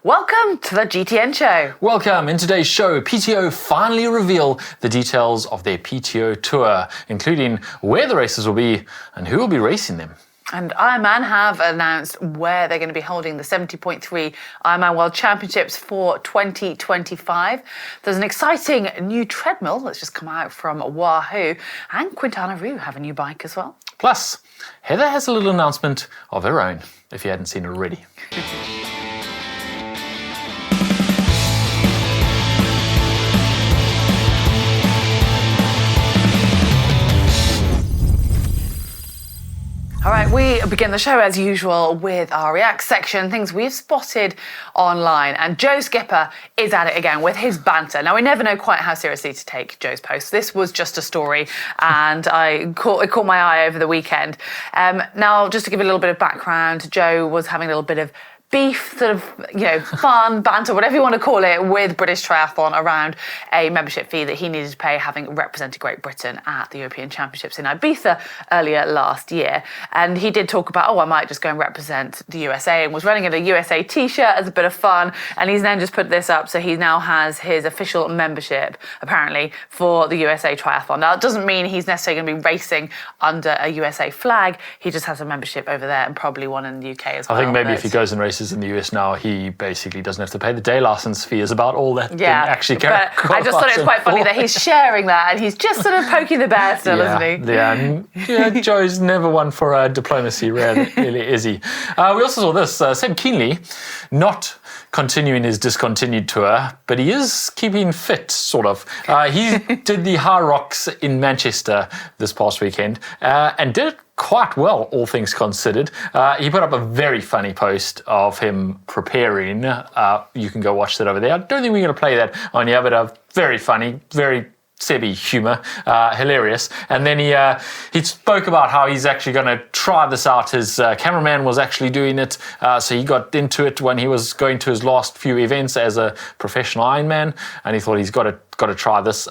Welcome to the GTN show. Welcome. In today's show, PTO finally reveal the details of their PTO Tour, including where the races will be and who will be racing them. And Ironman have announced where they're going to be holding the 70.3 Ironman World Championships for 2025. There's an exciting new treadmill that's just come out from Wahoo, and Quintana Roo have a new bike as well. Plus, Heather has a little announcement of her own, if you hadn't seen it already. All right, we begin the show as usual with our React section, things we've spotted online. And Joe Skipper is at it again with his banter. Now, we never know quite how seriously to take Joe's posts. This was just a story, and it caught my eye over the weekend. Now, just to give you a little bit of background, Joe was having a little bit of beef, sort of, fun, banter, whatever you want to call it, with British Triathlon around a membership fee that he needed to pay, having represented Great Britain at the European Championships in Ibiza earlier last year. And he did talk about, I might just go and represent the USA, and was running in a USA t-shirt as a bit of fun. And he's then just put this up, so he now has his official membership, apparently, for the USA Triathlon. Now, it doesn't mean he's necessarily going to be racing under a USA flag. He just has a membership over there, and probably one in the UK as well. I think maybe if he goes and races in the US now, he basically doesn't have to pay the day license fee, is about all that actually but I just thought it was quite funny that he's sharing that, and he's just sort of poking the bear still, isn't he? Yeah, Joe's never one for diplomacy, really, is he? We also saw this, Seb Keenly not continuing his discontinued tour, but he is keeping fit, sort of. He did the High Rocks in Manchester this past weekend, and did it quite well, all things considered. He put up a very funny post of him preparing. You can go watch that over there. I don't think we're going to play that on here, but very funny, very Sebby humour, hilarious. And then he spoke about how he's actually going to try this out. His cameraman was actually doing it, so he got into it when he was going to his last few events as a professional Ironman, and he thought he's got to try this.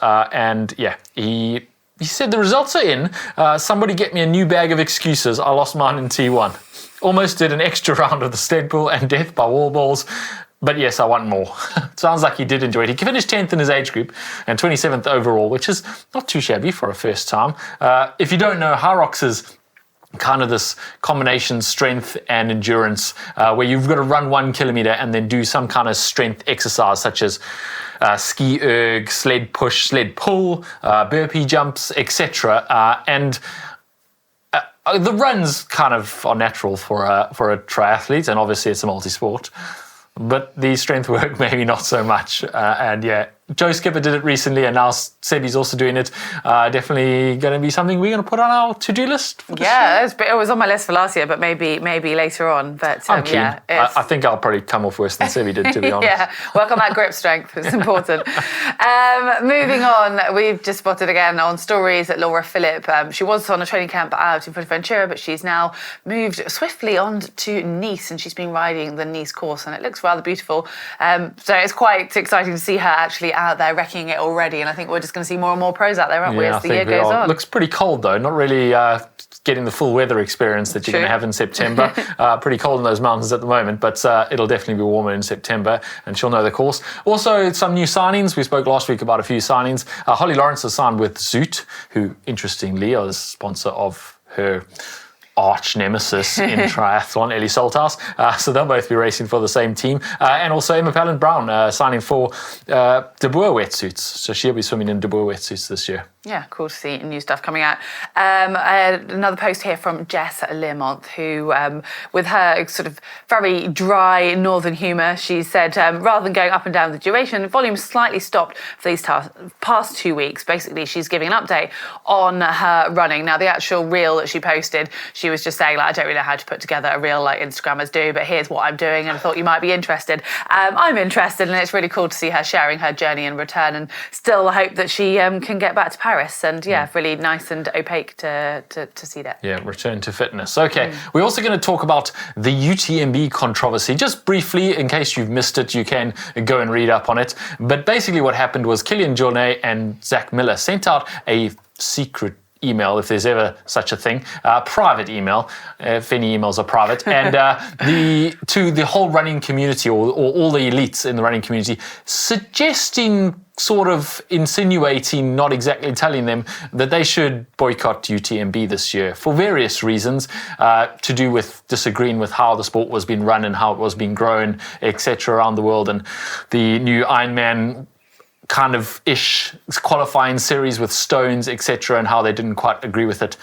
He said the results are in. Somebody get me a new bag of excuses. I lost mine in T1. Almost did an extra round of the sled pull and death by wall balls. But yes, I want more. Sounds like he did enjoy it. He finished 10th in his age group and 27th overall, which is not too shabby for a first time. If you don't know, High Rocks is kind of this combination strength and endurance where you've got to run 1 kilometer and then do some kind of strength exercise, such as ski erg, sled push, sled pull, burpee jumps, etc. The runs kind of are natural for a triathlete, and obviously it's a multi-sport. But the strength work, maybe not so much. Joe Skipper did it recently, and now Sebby's also doing it. Definitely going to be something we're going to put on our to-do list. It was on my list for last year, but maybe later on. But I'm keen. I think I'll probably come off worse than Sebby did, to be honest. Work on that grip strength. It's important. Moving on, we've just spotted again on stories that Laura Phillip, she was on a training camp out in Fuerteventura, but she's now moved swiftly on to Nice, and she's been riding the Nice course, and it looks rather beautiful. So it's quite exciting to see her actually out there wrecking it already, and I think we're just going to see more and more pros out there, aren't we, as the year goes on. It looks pretty cold though, not really getting the full weather experience that you're going to have in September. Pretty cold in those mountains at the moment, but it'll definitely be warmer in September, and she'll know the course. Also, some new signings. We spoke last week about a few signings. Holly Lawrence has signed with Zoot, who interestingly is sponsor of her arch nemesis in triathlon, Ellie Salthouse. So they'll both be racing for the same team. And also Emma Pallant-Brown signing for De Boer wetsuits. So she'll be swimming in De Boer wetsuits this year. Yeah, cool to see new stuff coming out. Another post here from Jess Learmonth, who, with her sort of very dry northern humour, she said, rather than going up and down the duration, volume slightly stopped for these past 2 weeks. Basically, she's giving an update on her running. Now, the actual reel that she posted, she was just saying, I don't really know how to put together a reel like Instagrammers do, but here's what I'm doing, and I thought you might be interested. I'm interested, and it's really cool to see her sharing her journey and return, and still hope that she can get back to Paris. And really nice and opaque to see that. Yeah, return to fitness. Okay, we're also going to talk about the UTMB controversy. Just briefly, in case you've missed it, you can go and read up on it. But basically what happened was Kilian Jornet and Zach Miller sent out a secret email, if there's ever such a thing, private email, if any emails are private, and to the whole running community or all the elites in the running community, suggesting, sort of insinuating, not exactly telling them that they should boycott UTMB this year for various reasons, to do with disagreeing with how the sport was being run and how it was being grown, etc. around the world, and the new Ironman kind of ish qualifying series with stones, etc., and how they didn't quite agree with it.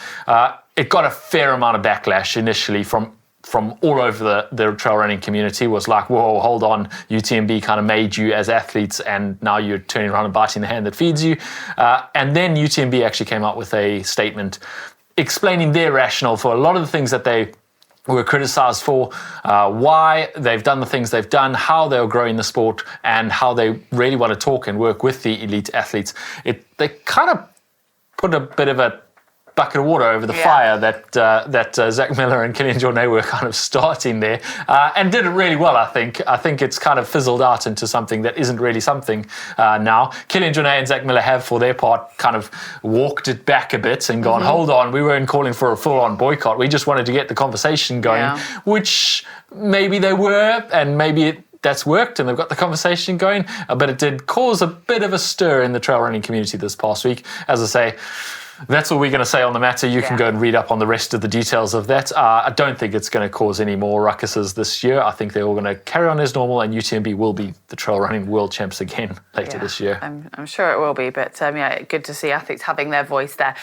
It got a fair amount of backlash initially from all over the trail running community. Was like, whoa, hold on, UTMB kind of made you as athletes and now you're turning around and biting the hand that feeds you. And then UTMB actually came out with a statement explaining their rationale for a lot of the things that they were criticised for, why they've done the things they've done, how they're growing the sport, and how they really want to talk and work with the elite athletes. They kind of put a bit of a bucket of water over the fire that Zach Miller and Kilian Jornet were kind of starting there, and did it really well, I think. I think it's kind of fizzled out into something that isn't really something now. Kilian Jornet and Zach Miller have, for their part, kind of walked it back a bit and gone, hold on, we weren't calling for a full-on boycott. We just wanted to get the conversation going, which maybe they were, and maybe that's worked and they've got the conversation going, but it did cause a bit of a stir in the trail running community this past week. As I say, that's all we're going to say on the matter. You can go and read up on the rest of the details of that. I don't think it's going to cause any more ruckuses this year. I think they're all going to carry on as normal, and UTMB will be the trail running world champs again later this year. I'm sure it will be, but good to see athletes having their voice there.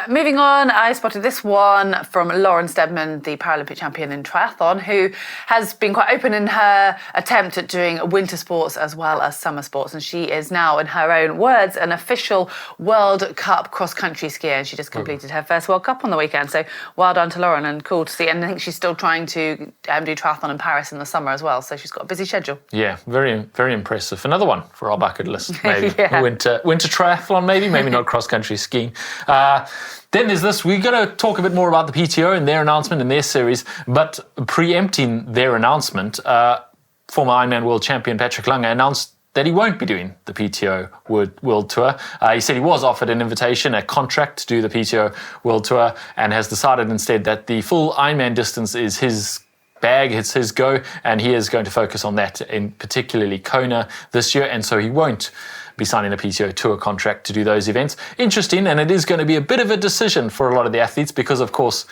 Moving on, I spotted this one from Lauren Steadman, the Paralympic champion in triathlon, who has been quite open in her attempt at doing winter sports as well as summer sports, and she is now, in her own words, an official World Cup cross-country skier, and she just completed her first World Cup on the weekend. So well done to Lauren, and cool to see. And I think she's still trying to do triathlon in Paris in the summer as well. So she's got a busy schedule. Yeah, very, very impressive. Another one for our bucket list, maybe. Winter triathlon, maybe not cross-country skiing. Then there's this, we're going to talk a bit more about the PTO and their announcement and their series, but preempting their announcement, former Ironman world champion Patrick Lange announced that he won't be doing the PTO World Tour. He said he was offered an invitation, a contract to do the PTO World Tour, and has decided instead that the full Ironman distance is his bag, it's his go, and he is going to focus on that, in particularly Kona this year, and so he won't be signing a PTO Tour contract to do those events. Interesting, and it is going to be a bit of a decision for a lot of the athletes because, of course,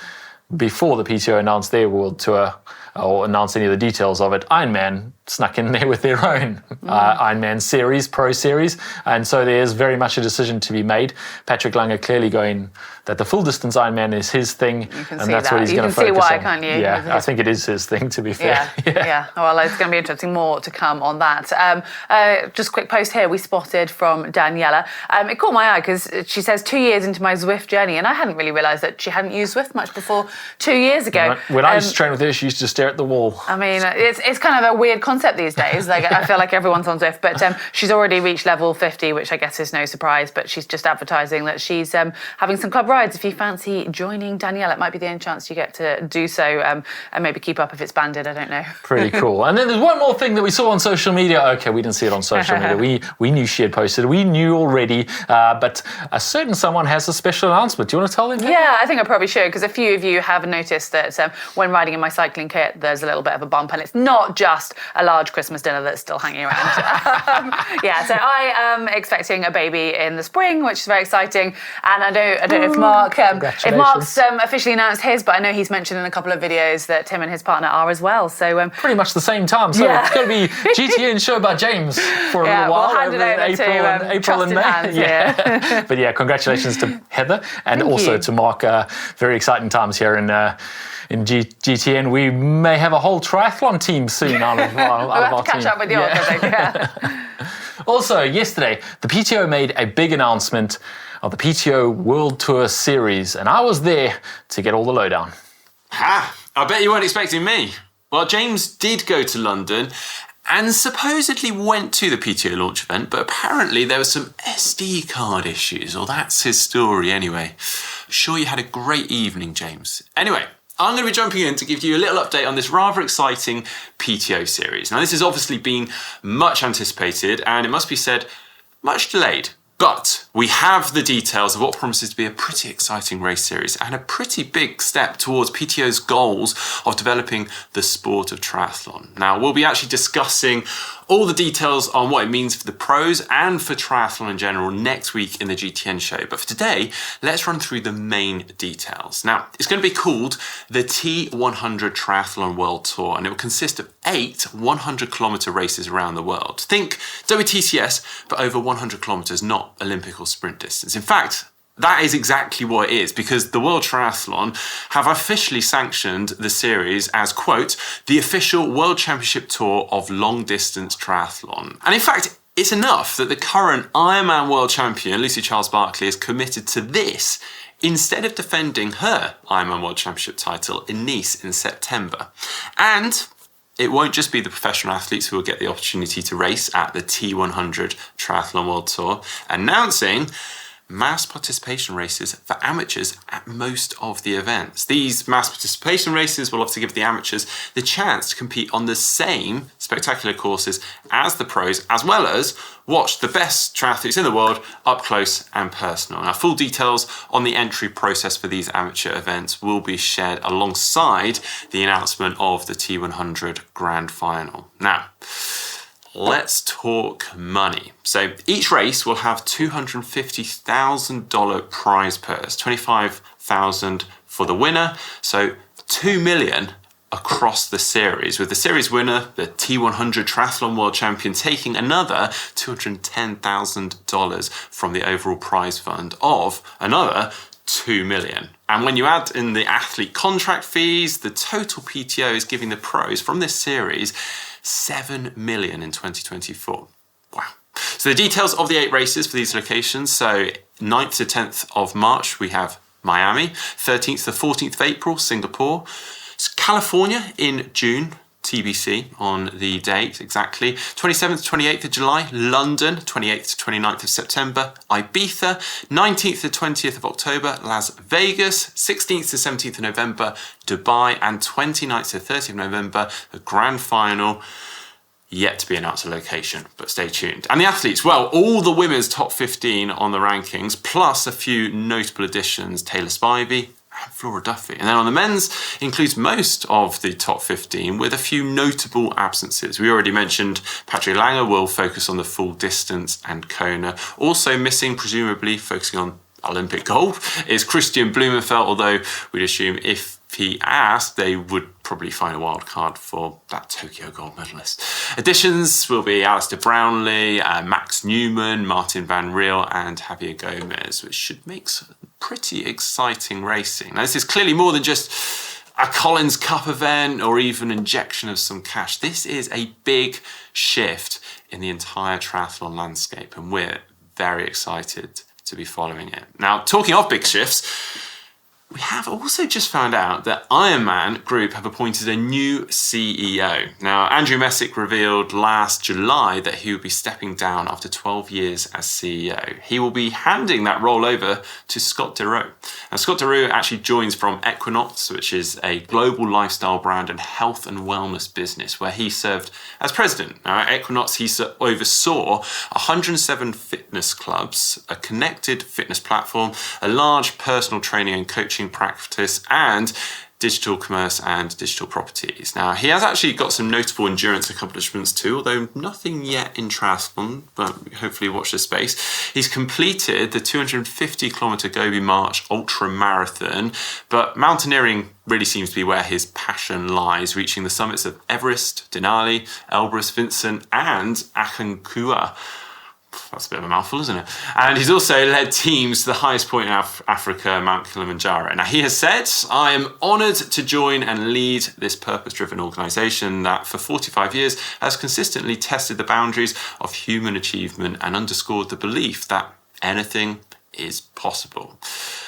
before the PTO announced their World Tour or announced any of the details of it, Ironman snuck in there with their own Ironman series, pro series, and so there's very much a decision to be made. Patrick Lange clearly going that the full distance Ironman is his thing, and that's what he's going to focus on. You can see why, can't you? Yeah, I think it is his thing, to be fair. Yeah. Well, it's going to be interesting. More to come on that. Just a quick post here we spotted from Daniela. It caught my eye because she says 2 years into my Zwift journey, and I hadn't really realised that she hadn't used Zwift much before 2 years ago. When I used to train with her, she used to stare at the wall. I mean, it's kind of a weird concept these days. Like, I feel like everyone's on Zwift, but she's already reached level 50, which I guess is no surprise, but she's just advertising that she's having some club rides. If you fancy joining Danielle, it might be the only chance you get to do so, and maybe keep up if it's banded, I don't know. Pretty cool. And then there's one more thing that we saw on social media. Okay, we didn't see it on social media. We knew she had posted. We knew already, but a certain someone has a special announcement. Do you want to tell them? Yeah, I think I probably should, because a few of you have noticed that when riding in my cycling kit, there's a little bit of a bump, and it's not just a large Christmas dinner that's still hanging around. So I am expecting a baby in the spring, which is very exciting. And I don't know if Mark's officially announced his, but I know he's mentioned in a couple of videos that him and his partner are as well. So pretty much the same time. So it's going to be GTN show about James for a little while. We'll hand it over to April and May. Hands, But yeah, congratulations to Heather and also to Mark. Very exciting times here in GTN. We may have a whole triathlon team soon out of our team. Catch up with yours, I think. Also, yesterday, the PTO made a big announcement of the PTO World Tour Series, and I was there to get all the lowdown. I bet you weren't expecting me. Well, James did go to London and supposedly went to the PTO launch event, but apparently there were some SD card issues, or that's his story anyway. Sure you had a great evening, James. Anyway, I'm going to be jumping in to give you a little update on this rather exciting PTO series. Now, this has obviously been much anticipated, and it must be said, much delayed. But we have the details of what promises to be a pretty exciting race series and a pretty big step towards PTO's goals of developing the sport of triathlon. Now, we'll be actually discussing all the details on what it means for the pros and for triathlon in general next week in the GTN show. But for today, let's run through the main details. Now, it's going to be called the T100 Triathlon World Tour, and it will consist of 8 100-kilometer races around the world. Think WTCS, but over 100 kilometers, not Olympic or sprint distance. In fact, that is exactly what it is, because the World Triathlon have officially sanctioned the series as, quote, the official World Championship Tour of long distance triathlon. And in fact, it's enough that the current Ironman world champion, Lucy Charles-Barclay, is committed to this instead of defending her Ironman World Championship title in Nice in September. And it won't just be the professional athletes who will get the opportunity to race at the T100 Triathlon World Tour, announcing mass participation races for amateurs at most of the events. These mass participation races will obviously give the amateurs the chance to compete on the same spectacular courses as the pros, as well as watch the best triathletes in the world up close and personal. Now, full details on the entry process for these amateur events will be shared alongside the announcement of the T100 Grand Final. Now, let's talk money. So each race will have $250,000 prize purse, $25,000 for the winner, so $2 million across the series, with the series winner, the T100 Triathlon World Champion, taking another $210,000 from the overall prize fund of another $2 million. And when you add in the athlete contract fees, the total PTO is giving the pros from this series $7 million in 2024. Wow. So the details of the 8 races for these locations. So 9th to 10th of March, we have Miami. 13th to 14th of April, Singapore. California in June, TBC on the date exactly. 27th to 28th of July, London. 28th to 29th of September, Ibiza. 19th to 20th of October, Las Vegas. 16th to 17th of November, Dubai. And 29th to 30th of November, the grand final. Yet to be announced a location, but stay tuned. And the athletes, well, all the women's top 15 on the rankings, plus a few notable additions, Taylor Spivey and Flora Duffy. And then on the men's, includes most of the top 15 with a few notable absences. We already mentioned Patrick Langer will focus on the full distance and Kona. Also missing, presumably focusing on Olympic gold, is Christian Blumenfeld, although we'd assume if he asked, they would probably find a wild card for that Tokyo gold medalist. Additions will be Alistair Brownlee, Max Newman, Martin Van Riel, and Javier Gomez, which should make some pretty exciting racing. Now, this is clearly more than just a Collins Cup event or even injection of some cash. This is a big shift in the entire triathlon landscape, and we're very excited to be following it. Now, talking of big shifts, we have also just found out that Ironman Group have appointed a new CEO. Now, Andrew Messick revealed last July that he would be stepping down after 12 years as CEO. He will be handing that role over to Scott Deroux. Now, Scott Deroux actually joins from Equinox, which is a global lifestyle brand and health and wellness business, where he served as president. Now, at Equinox, he oversaw 107 fitness clubs, a connected fitness platform, a large personal training and coaching practice, and digital commerce and digital properties. Now, he has actually got some notable endurance accomplishments too, although nothing yet in triathlon, but hopefully watch this space. He's completed the 250-kilometer Gobi March ultra marathon, but mountaineering really seems to be where his passion lies, reaching the summits of Everest, Denali, Elbrus, Vincent, and Aconcagua. That's a bit of a mouthful, isn't it? And he's also led teams to the highest point in Africa, Mount Kilimanjaro. Now, he has said, I am honoured to join and lead this purpose-driven organisation that for 45 years has consistently tested the boundaries of human achievement and underscored the belief that anything is possible.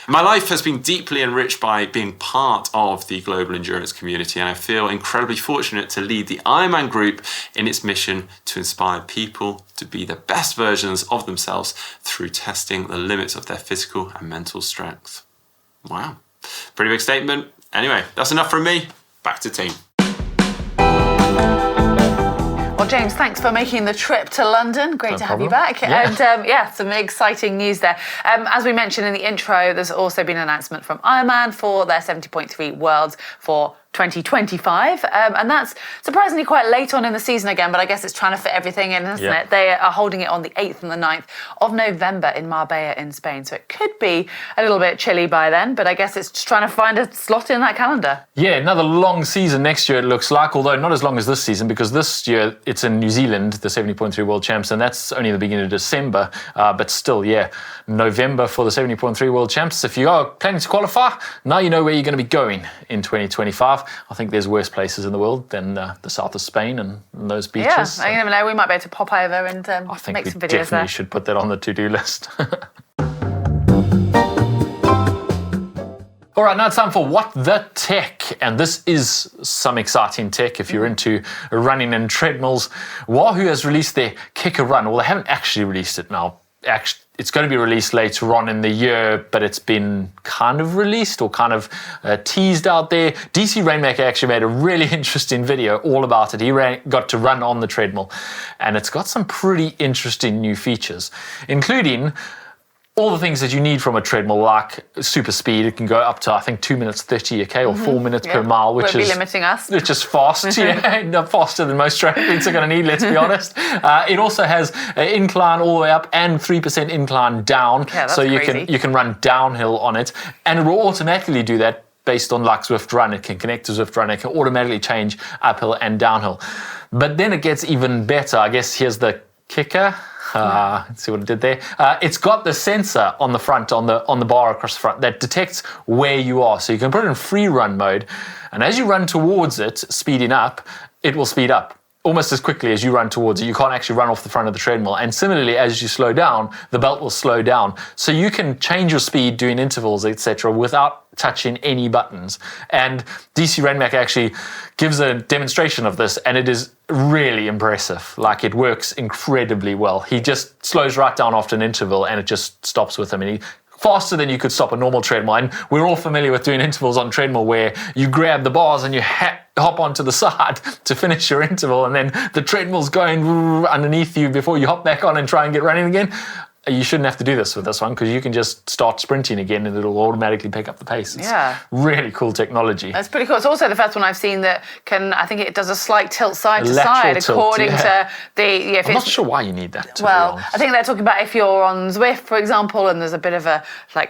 My life has been deeply enriched by being part of the global endurance community, and I feel incredibly fortunate to lead the Ironman Group in its mission to inspire people to be the best versions of themselves through testing the limits of their physical and mental strength. Wow, pretty big statement. Anyway, that's enough from me. Back to team. Well, James, thanks for making the trip to London. Great to have you back. Yeah. And some exciting news there. As we mentioned in the intro, there's also been an announcement from Ironman for their 70.3 Worlds for 2025, and that's surprisingly quite late on in the season again, but I guess it's trying to fit everything in, isn't it? They are holding it on the 8th and the 9th of November in Marbella in Spain, so it could be a little bit chilly by then, but I guess it's just trying to find a slot in that calendar. Yeah, another long season next year it looks like, although not as long as this season, because this year it's in New Zealand, the 70.3 World Champs, and that's only the beginning of December, but still, November for the 70.3 World Champs. If you are planning to qualify, now you know where you're going to be going in 2025. I think there's worse places in the world than the south of Spain and those beaches. Yeah, you never know. We might be able to pop over and I think make we some videos definitely there. should put that on the to-do list. All right, now it's time for What the Tech, and this is some exciting tech if you're into running and treadmills. Wahoo has released their Kicker Run. Well, they haven't actually released it now. It's going to be released later on in the year, but it's been kind of released or kind of teased out there. DC Rainmaker actually made a really interesting video all about it. He got to run on the treadmill, and it's got some pretty interesting new features, including all the things that you need from a treadmill, like super speed. It can go up to, I think, 2 minutes 30 k or 4 minutes per mile, which Won't is be limiting us. Which is fast, faster than most triathletes are going to need, let's be honest. It also has an incline all the way up and 3% incline down, so you can run downhill on it, and it will automatically do that based on like Zwift Run. It can connect to Zwift Run. It can automatically change uphill and downhill. But then it gets even better. I guess here's the kicker. Let's see what it did there. It's got the sensor on the front, on the bar across the front, that detects where you are. So you can put it in free run mode, and as you run towards it, speeding up, it will speed up almost as quickly as you run towards it. You can't actually run off the front of the treadmill. And similarly, as you slow down, the belt will slow down. So you can change your speed doing intervals, etc., without touching any buttons. And DC Rainmaker actually gives a demonstration of this, and it is really impressive. Like, it works incredibly well. He just slows right down after an interval, and it just stops with him. And faster than you could stop a normal treadmill. And we're all familiar with doing intervals on treadmill where you grab the bars and you hop onto the side to finish your interval, and then the treadmill's going underneath you before you hop back on and try and get running again. You shouldn't have to do this with this one, because you can just start sprinting again and it'll automatically pick up the pace. It's really cool technology. That's pretty cool. It's also the first one I've seen that I think it does a slight tilt side to lateral side tilt, according to the... I'm not sure why you need that, to be Well, honest. I think they're talking about if you're on Zwift, for example, and there's a bit of a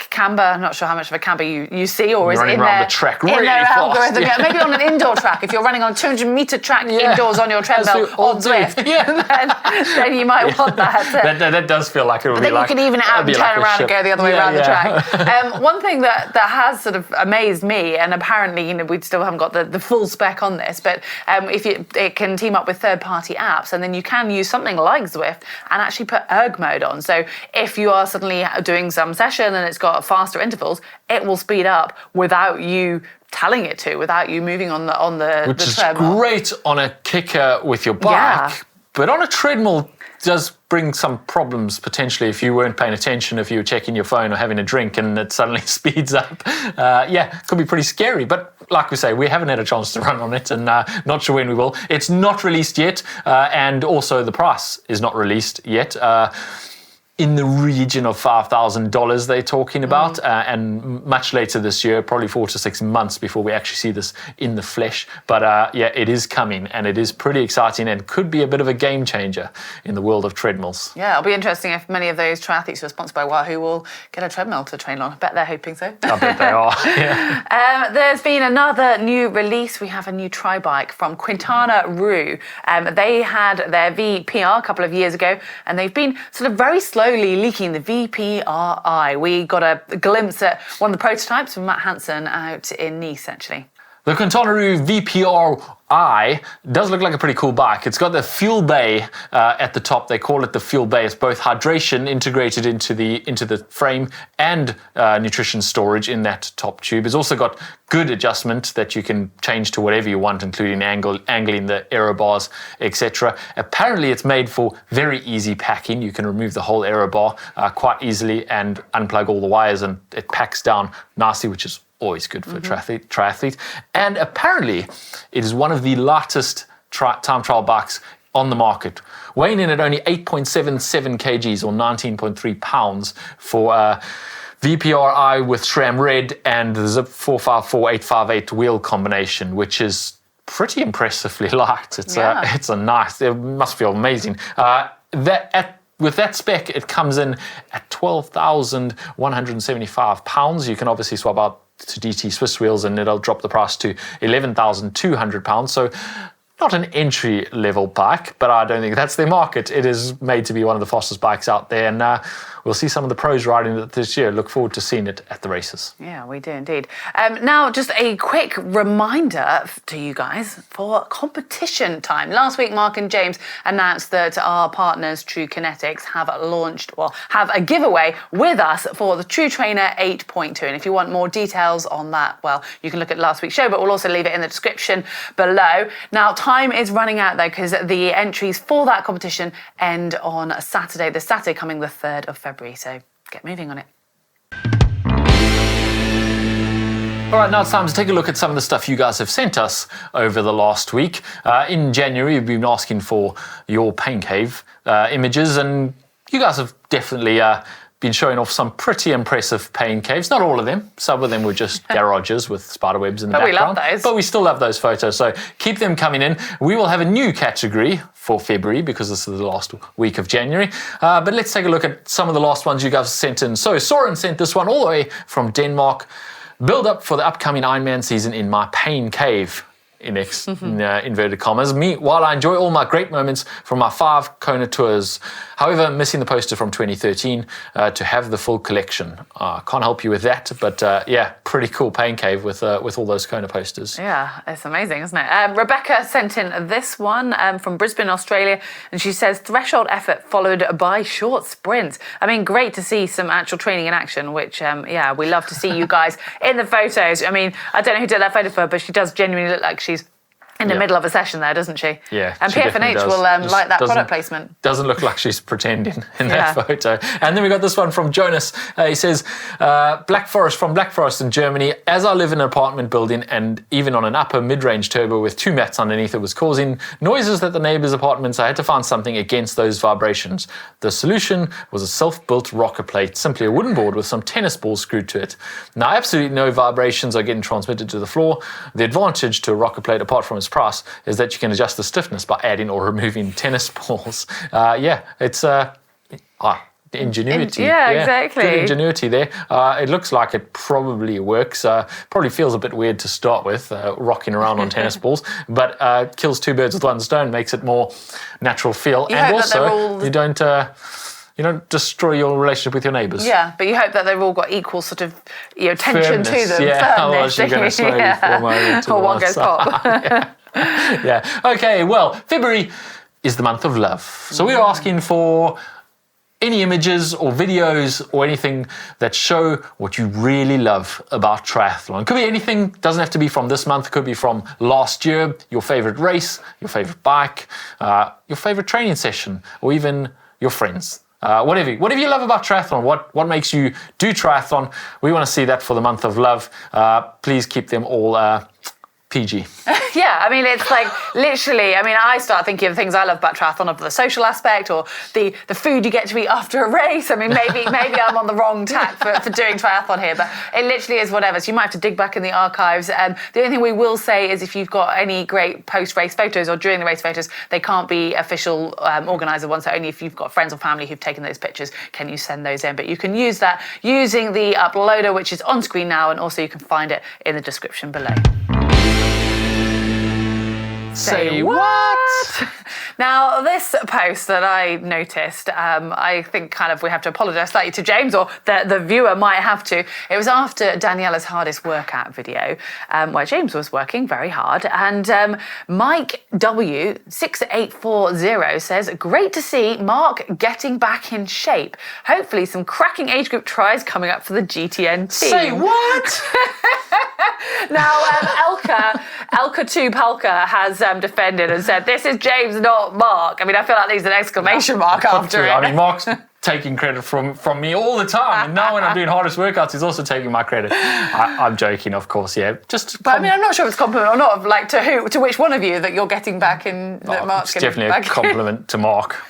camber. I'm not sure how much of a camber you see, or is it running in around their, the track in really their fast. algorithm? Yeah, maybe on an indoor track. If you're running on 200-meter track indoors on your treadmill on Zwift, then you might want that. That does feel like it would be then like... you can even out and turn around and go the other way around the track. One thing that has sort of amazed me, and apparently we still haven't got the full spec on this, but it can team up with third-party apps, and then you can use something like Zwift and actually put erg mode on. So if you are suddenly doing some session and it's got faster intervals, it will speed up without you telling it to, without you moving on the Which is treadmill. great on a kicker with your bike, but on a treadmill does bring some problems potentially if you weren't paying attention, if you were checking your phone or having a drink and it suddenly speeds up. It could be pretty scary, but like we say, we haven't had a chance to run on it, and not sure when we will. It's not released yet, and also the price is not released yet. In the region of $5,000 they're talking about, and much later this year, probably 4 to 6 months before we actually see this in the flesh. But it is coming, and it is pretty exciting and could be a bit of a game changer in the world of treadmills. Yeah, it'll be interesting if many of those triathletes who are sponsored by Wahoo will get a treadmill to train on. I bet they're hoping so. I bet they are, yeah. There's been another new release. We have a new tri-bike from Quintana Roo. They had their VPR a couple of years ago, and they've been sort of very slowly leaking the VPRI. We got a glimpse at one of the prototypes from Matt Hansen out in Nice, actually. The Quintana Roo VPRI does look like a pretty cool bike. It's got the fuel bay at the top. They call it the fuel bay. It's both hydration integrated into the frame and nutrition storage in that top tube. It's also got good adjustment that you can change to whatever you want, including angling the aero bars, etc. Apparently, it's made for very easy packing. You can remove the whole aero bar quite easily and unplug all the wires, and it packs down nicely, which is always good for a triathlete. And apparently, it is one of the lightest time trial bikes on the market, weighing in at only 8.77 kgs or 19.3 pounds for VPRI with SRAM Red and the Zip 454858 wheel combination, which is pretty impressively light. It's a nice, it must feel amazing. With that spec, it comes in at £12,175. You can obviously swap out to DT Swiss wheels and it'll drop the price to £11,200. So not an entry level bike, but I don't think that's their market. It is made to be one of the fastest bikes out there, and we'll see some of the pros riding it this year. Look forward to seeing it at the races. Yeah, we do indeed. Now, just a quick reminder to you guys for competition time. Last week, Mark and James announced that our partners, TrueKinetix, have a giveaway with us for the True Trainer 8.2. And if you want more details on that, well, you can look at last week's show, but we'll also leave it in the description below. Now, time is running out, though, because the entries for that competition end on Saturday, this Saturday coming the 3rd of February. So get moving on it. All right, now it's time to take a look at some of the stuff you guys have sent us over the last week. In January, we've been asking for your pain cave images, and you guys have definitely been showing off some pretty impressive pain caves. Not all of them. Some of them were just garages with spider webs in the background. We love those. But we still love those photos, so keep them coming in. We will have a new category for February because this is the last week of January. But let's take a look at some of the last ones you guys sent in. So Soren sent this one all the way from Denmark. Build up for the upcoming Ironman season in my pain cave. In inverted commas. While I enjoy all my great moments from my 5 Kona tours, however, missing the poster from 2013 to have the full collection. Can't help you with that, but yeah, pretty cool pain cave with all those Kona posters. Yeah, it's amazing, isn't it? Rebecca sent in this one from Brisbane, Australia, and she says, threshold effort followed by short sprints. I mean, great to see some actual training in action, which, yeah, we love to see you guys in the photos. I mean, I don't know who did that photo for her, but she does genuinely look like she's in the middle of a session there, doesn't she? Yeah. And PFNH will like that product placement. Doesn't look like she's pretending in that photo. And then we got this one from Jonas. He says, Black Forest in Germany. As I live in an apartment building and even on an upper mid-range turbo with 2 mats underneath, it was causing noises at the neighbours' apartments. I had to find something against those vibrations. The solution was a self-built rocker plate, simply a wooden board with some tennis balls screwed to it. Now, absolutely no vibrations are getting transmitted to the floor. The advantage to a rocker plate, apart from its price, is that you can adjust the stiffness by adding or removing tennis balls. Yeah, it's ingenuity. Exactly. Good ingenuity there. It looks like it probably works. Probably feels a bit weird to start with, rocking around on tennis balls, but kills 2 birds with 1 stone, makes it more natural feel, and also you don't destroy your relationship with your neighbours. Yeah, but you hope that they've all got equal sort of tension to them. Yeah, otherwise you're going to slowly form over to or one goes pop. Yeah. Okay, well, February is the month of love. So we're asking for any images or videos or anything that show what you really love about triathlon. Could be anything, doesn't have to be from this month, could be from last year, your favourite race, your favourite bike, your favourite training session, or even your friends. Whatever you love about triathlon, what makes you do triathlon, we want to see that for the month of love. Please keep them all PG. Yeah, I mean, it's like literally, I mean, I start thinking of things I love about triathlon, of the social aspect or the food you get to eat after a race. I mean, maybe I'm on the wrong tack for doing triathlon here, but it literally is whatever. So you might have to dig back in the archives. The only thing we will say is if you've got any great post-race photos or during the race photos, they can't be official organiser ones. So only if you've got friends or family who've taken those pictures can you send those in. But you can use that using the uploader, which is on screen now, and also you can find it in the description below. Say what? Now, this post that I noticed, I think kind of we have to apologise slightly to James, or the viewer might have to. It was after Daniela's hardest workout video, where James was working very hard, and Mike W6840 says, great to see Mark getting back in shape. Hopefully some cracking age group tries coming up for the GTN team. Say what? Now, Elka2 Palka has defended and said, this is James, not Mark. I mean, I feel like there's an exclamation mark after it. I mean, Mark's taking credit from me all the time. And now when I'm doing hardest workouts, he's also taking my credit. I'm joking, of course, yeah. But I mean, I'm not sure if it's a compliment or not, like to which one of you that you're getting back in, that Mark's it's getting definitely back a compliment to Mark.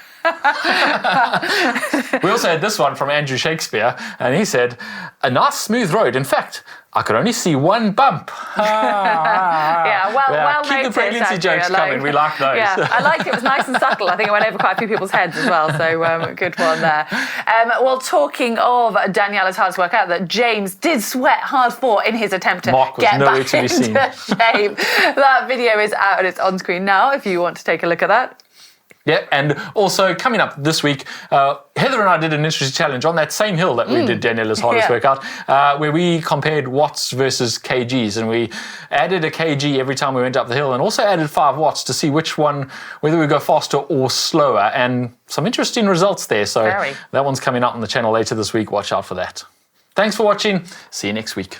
We also had this one from Andrew Shakespeare, and he said, "A nice smooth road. In fact, I could only see one bump." Yeah, well keep the noticed, pregnancy Andrew. jokes coming. We like those. Yeah, I liked it. It was nice and subtle. I think it went over quite a few people's heads as well. So good one there. Well, talking of Daniela's hardest workout that James did sweat hard for in his attempt to Mark was get nowhere back to be into seen. shape. That video is out and it's on screen now if you want to take a look at that. Yeah, and also coming up this week, Heather and I did an interesting challenge on that same hill that we did Daniela's hardest workout, where we compared watts versus kgs, and we added a kg every time we went up the hill, and also added 5 watts to see which one, whether we go faster or slower, and some interesting results there. So that one's coming up on the channel later this week. Watch out for that. Thanks for watching. See you next week.